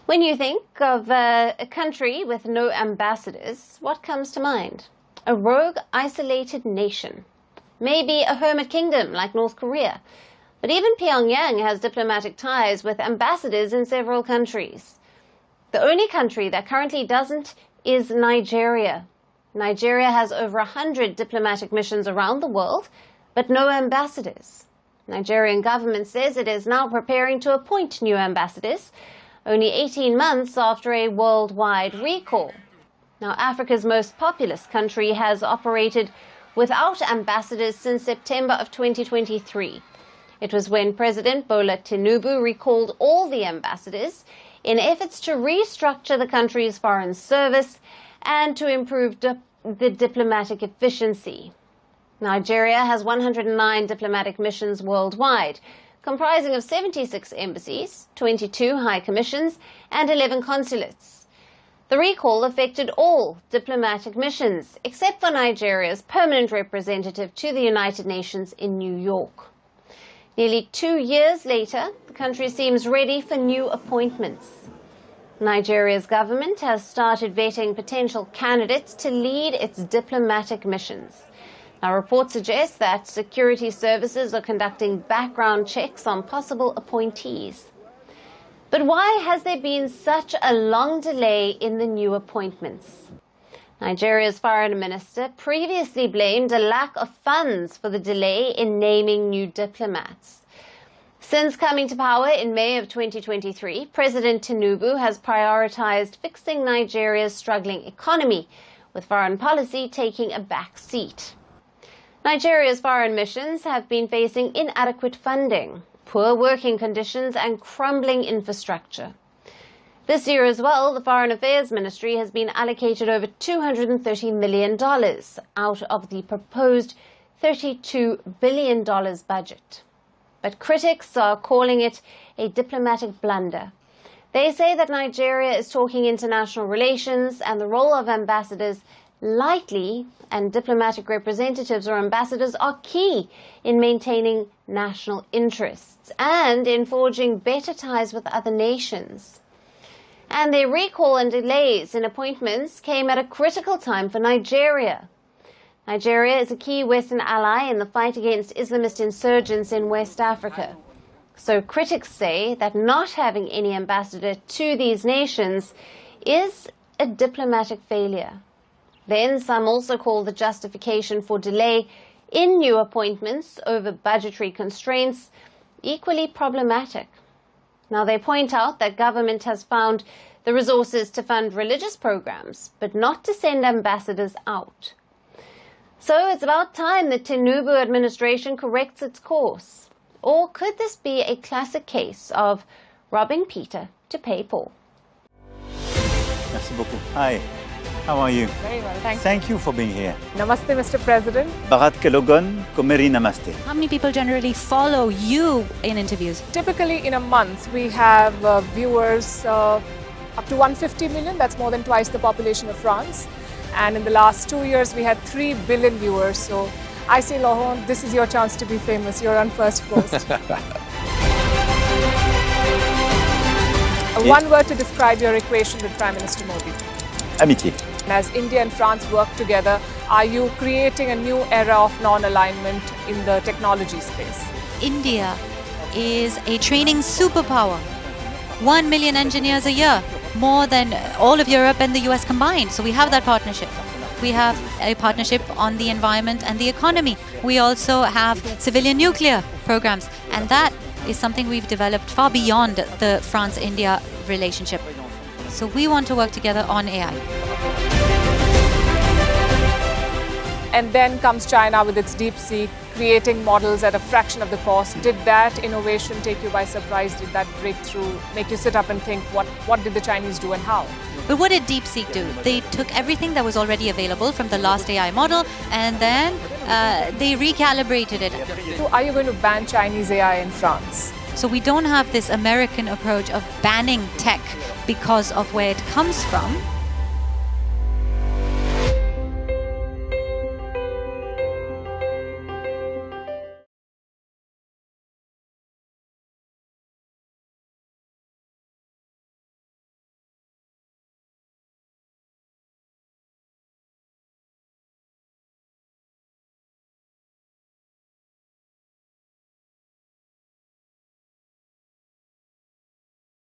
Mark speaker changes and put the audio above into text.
Speaker 1: When you think of a country with no ambassadors, what comes to mind? A rogue, isolated nation. Maybe a hermit kingdom like North Korea. But even Pyongyang has diplomatic ties with ambassadors in several countries. The only country that currently doesn't is Nigeria. Nigeria has over 100 diplomatic missions around the world, but no ambassadors. Nigerian government says it is now preparing to appoint new ambassadors, only 18 months after a worldwide recall. Now, Africa's most populous country has operated without ambassadors since September of 2023. It was when President Bola Tinubu recalled all the ambassadors in efforts to restructure the country's foreign service and to improve the diplomatic efficiency. Nigeria has 109 diplomatic missions worldwide, comprising of 76 embassies, 22 high commissions, and 11 consulates. The recall affected all diplomatic missions, except for Nigeria's permanent representative to the United Nations in New York. Nearly 2 years later, the country seems ready for new appointments. Nigeria's government has started vetting potential candidates to lead its diplomatic missions. Now, reports suggest that security services are conducting background checks on possible appointees. But why has there been such a long delay in the new appointments? Nigeria's foreign minister previously blamed a lack of funds for the delay in naming new diplomats. Since coming to power in May of 2023, President Tinubu has prioritized fixing Nigeria's struggling economy, with foreign policy taking a back seat. Nigeria's foreign missions have been facing inadequate funding, poor working conditions, and crumbling infrastructure. This year as well, the Foreign Affairs Ministry has been allocated over $230 million out of the proposed $32 billion budget. But critics are calling it a diplomatic blunder. They say that Nigeria is talking international relations and the role of ambassadors lightly, and diplomatic representatives or ambassadors are key in maintaining national interests and in forging better ties with other nations. And their recall and delays in appointments came at a critical time for Nigeria. Nigeria is a key Western ally in the fight against Islamist insurgents in West Africa. So critics say that not having any ambassador to these nations is a diplomatic failure. Then some also call the justification for delay in new appointments over budgetary constraints equally problematic. Now, they point out that government has found the resources to fund religious programs, but not to send ambassadors out. So it's about time the Tinubu administration corrects its course. Or could this be a classic case of robbing Peter to pay Paul?
Speaker 2: Merci beaucoup. Hi. How are you?
Speaker 3: Very well, thank you.
Speaker 2: Thank you for being here.
Speaker 3: Namaste, Mr. President.
Speaker 2: Bharat Kelogon, Komeri Namaste.
Speaker 4: How many people generally follow you in interviews?
Speaker 3: Typically in a month, we have viewers up to 150 million. That's more than twice the population of France. And in the last 2 years, we had 3 billion viewers. So I say, Laurent, this is your chance to be famous. You're on Firstpost. One word to describe your equation with Prime Minister Modi.
Speaker 2: Amitié.
Speaker 3: As India and France work together, are you creating a new era of non-alignment in the technology space?
Speaker 4: India is a training superpower. 1 million engineers a year, more than all of Europe and the US combined. So we have that partnership. We have a partnership on the environment and the economy. We also have civilian nuclear programs. And that is something we've developed far beyond the France-India relationship. So we want to work together on AI.
Speaker 3: And then comes China with its DeepSeek, creating models at a fraction of the cost. Did that innovation take you by surprise? Did that breakthrough make you sit up and think, what did the Chinese do and how?
Speaker 4: But what did DeepSeek do? They took everything that was already available from the last AI model and then they recalibrated it.
Speaker 3: So are you going to ban Chinese AI in France?
Speaker 4: So we don't have this American approach of banning tech because of where it comes from.